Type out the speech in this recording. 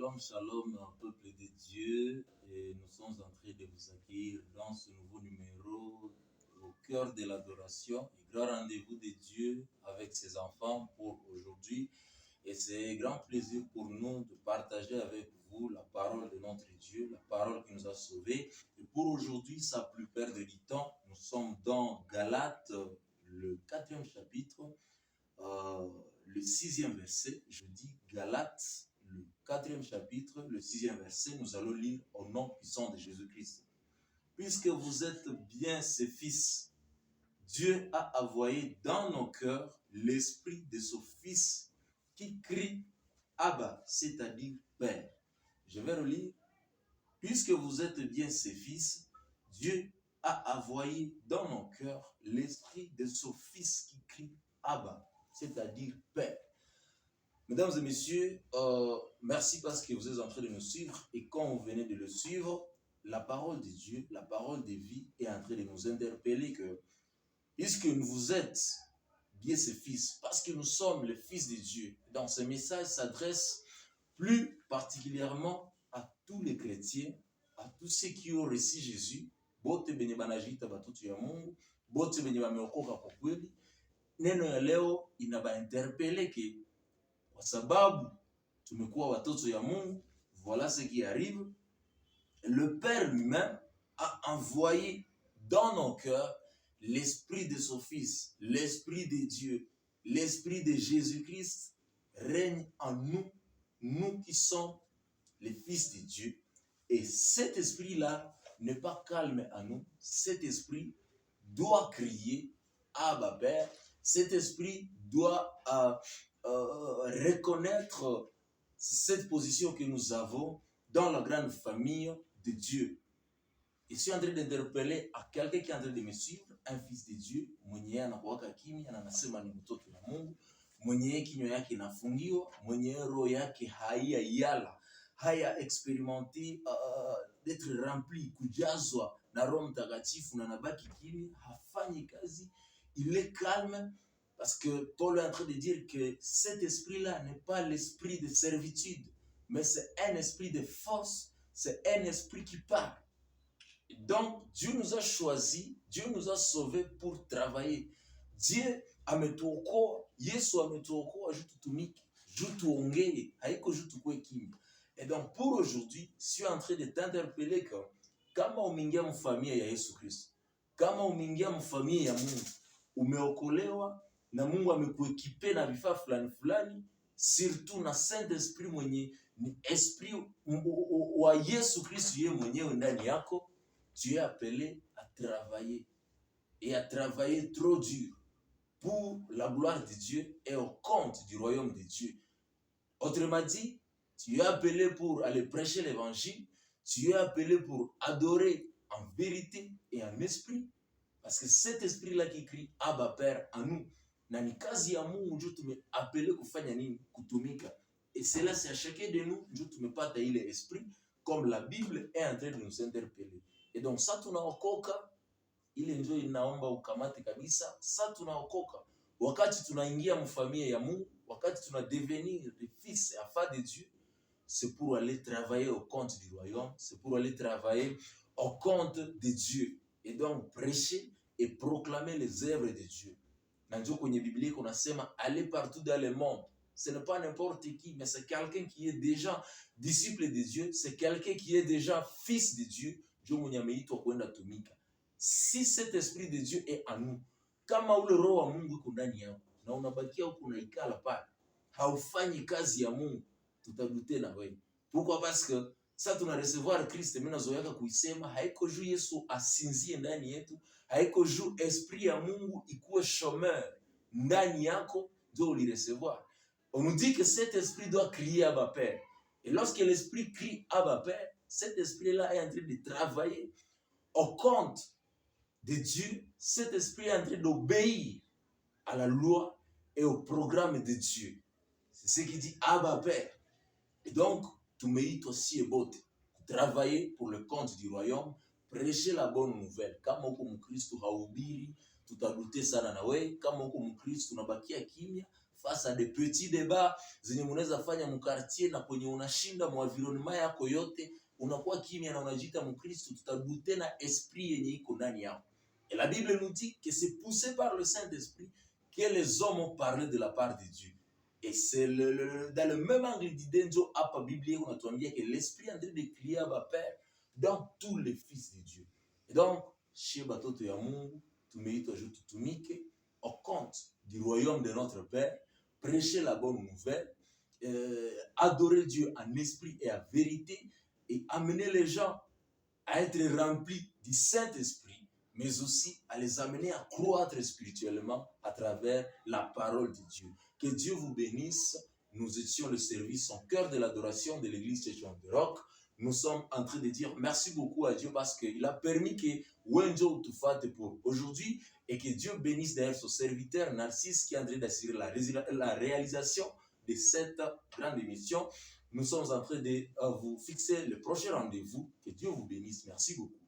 Shalom, shalom, peuple de Dieu. Et nous sommes en train de vous accueillir dans ce nouveau numéro au cœur de l'adoration et grand rendez-vous de Dieu avec ses enfants pour aujourd'hui. Et c'est un grand plaisir pour nous de partager avec vous la parole de notre Dieu, la parole qui nous a sauvés. Et pour aujourd'hui, sans plus perdre du temps, nous sommes dans Galates, le 4e chapitre. Le 6e verset, je dis Galates, le 4e chapitre, le 6e verset, nous allons lire au nom puissant de Jésus-Christ. Puisque vous êtes bien ses fils, Dieu a envoyé dans nos cœurs l'esprit de son fils qui crie Abba, c'est-à-dire Père. Je vais relire. Puisque vous êtes bien ses fils, Dieu a envoyé dans nos cœurs l'esprit de son fils qui crie Abba, c'est-à-dire Père. Mesdames et messieurs, merci parce que vous êtes en train de nous suivre et quand vous venez de le suivre, la parole de Dieu, la parole de vie est en train de nous interpeller que puisque vous êtes bien ses fils, parce que nous sommes les fils de Dieu, donc ce message s'adresse plus particulièrement à tous les chrétiens, à tous ceux qui ont reçu Jésus, bote benye banajita batoto ya Mungu, bote benye bameokoka kwa kweli. Neno ya leo inabainterpele ke kwa sababu tumekuwa watoto ya Mungu, voilà ce qui arrive. Le Père lui-même a envoyé dans nos cœurs l'esprit de son Fils, l'esprit de Dieu, l'esprit de Jésus-Christ règne en nous, nous qui sommes les fils de Dieu. Et cet esprit-là n'est pas calme à nous. Cet esprit doit crier Abba Père. Cet esprit doit reconnaître cette position que nous avons dans la grande famille de Dieu. Et je suis en train d'interpeller à quelqu'un qui est en train de me suivre, un fils de Dieu, mwenye anakuwaka kimya na anasema ni mtoto wa Mungu, mwenye kinywa yake inafungiwa, mwenye roho yake haiyala, haya expérimenter d'être rempli, kujazwa na Roho Mtakatifu na nabaki kimya, hafanyi kazi, il est calme. Parce que Paul est en train de dire que cet esprit-là n'est pas l'esprit de servitude, mais c'est un esprit de force, c'est un esprit qui parle. Et donc, Dieu nous a choisis, Dieu nous a sauvés pour travailler. Dieu ametuokoa, Yesu ametuokoa juu tutumike, juu tuongee, haiko juu tukue kimya. Et donc, pour aujourd'hui, je suis en train de t'interpeller que kama umeingia mfamilia ya Yesu Kristo, kama umeingia mfamilia ya Mungu, umeokolewa na Mungu amekuekipe na vifaa fulani fulani, surtout na Saint-Esprit mwenye ni esprit wa Yesu Kristo yeye mwenyewe ndani yako, tu es appelé à travailler et à travailler trop dur pour la gloire de Dieu et au compte du royaume de Dieu. Autrement dit, tu es appelé pour aller prêcher l'évangile, tu es appelé pour adorer en vérité et en esprit, parce que cet esprit-là qui crie Abba Père en nous, na ni kazi ya Mungu ndio tumeapele kufanya nini? Kutumika. Et cela c'est à chacun de nous ndio tumepata ile esprit, comme la Bible est en train de nous interpeller. Et donc ça tunaokoka, ile ndio inaomba ukamate kabisa. Ça tunaokoka wakati tunaingia mfamilia ya Mungu, wakati tuna devenir des fils et enfants de Dieu, c'est pour aller travailler au compte du royaume, c'est pour aller travailler au compte de Dieu. Et donc prêcher et proclamer les œuvres de Dieu. Na ndio kwenye Biblia kunasema aller partout dans le monde. Ce n'est pas n'importe qui, mais c'est quelqu'un qui est déjà disciple de Dieu, c'est quelqu'un qui est déjà fils de Dieu, ndio mwenye ameitwa kwenda tumika. Si cet esprit de Dieu est en nous, kama ule roho wa Mungu uko ndani yako na unabakia huko unaikala pale, haufanyi kazi ya Mungu, tutadute na wewe. Pourquoi? Parce que ça tuna recevoir Christ, mimi nazoyaka kuisema haiko juu Yesu asinzie ndani yetu, haiko juu esprit ya Mungu ikuwe chômeur ndani yako ndio ulirecevoir. On nous dit que cet esprit doit crier Abba Père. Et lorsque l'esprit crie Abba Père, cet esprit-là est en train de travailler au compte de Dieu. Cet esprit est en train d'obéir à la loi et au programme de Dieu. C'est ce qui dit Abba Père. Et donc, tumeitwa sie bote travailler pour le compte du royaume, prêcher la bonne nouvelle. Kama uko mkristo haubiri, tutadute sana na wewe. Kama uko mkristo unabakia kimya, face à des petits débats zenye munaweza fanya mkartier na kwenye unashinda mwavironema yako yote, unakuwa kimya na unajiita Mkristo, tutabute na esprit yenye iko ndani yako. Et la Bible nous dit que c'est poussé par le Saint-Esprit que les hommes ont parlé de la part de Dieu. Et c'est dans le même angle d'idée ndio hapa Biblia unatuambia que l'esprit en train de crier à Père dans tous les fils de Dieu. Et donc chez batoto ya Mungu tumeitwa juu tutumike au compte du royaume de notre Père, prêcher la bonne nouvelle, adorer Dieu en esprit et en vérité, et amener les gens à être remplis du Saint-Esprit, mais aussi à les amener à croître spirituellement à travers la parole de Dieu. Que Dieu vous bénisse. Nous étions le service en cœur de l'adoration de l'église Church de Rock. Nous sommes en train de dire merci beaucoup à Dieu parce qu'il a permis que Wenjo Tufate pour aujourd'hui et que Dieu bénisse d'ailleurs son serviteur Narcisse qui est en train d'assurer la réalisation de cette grande émission. Nous sommes en train de vous fixer le prochain rendez-vous. Que Dieu vous bénisse. Merci beaucoup.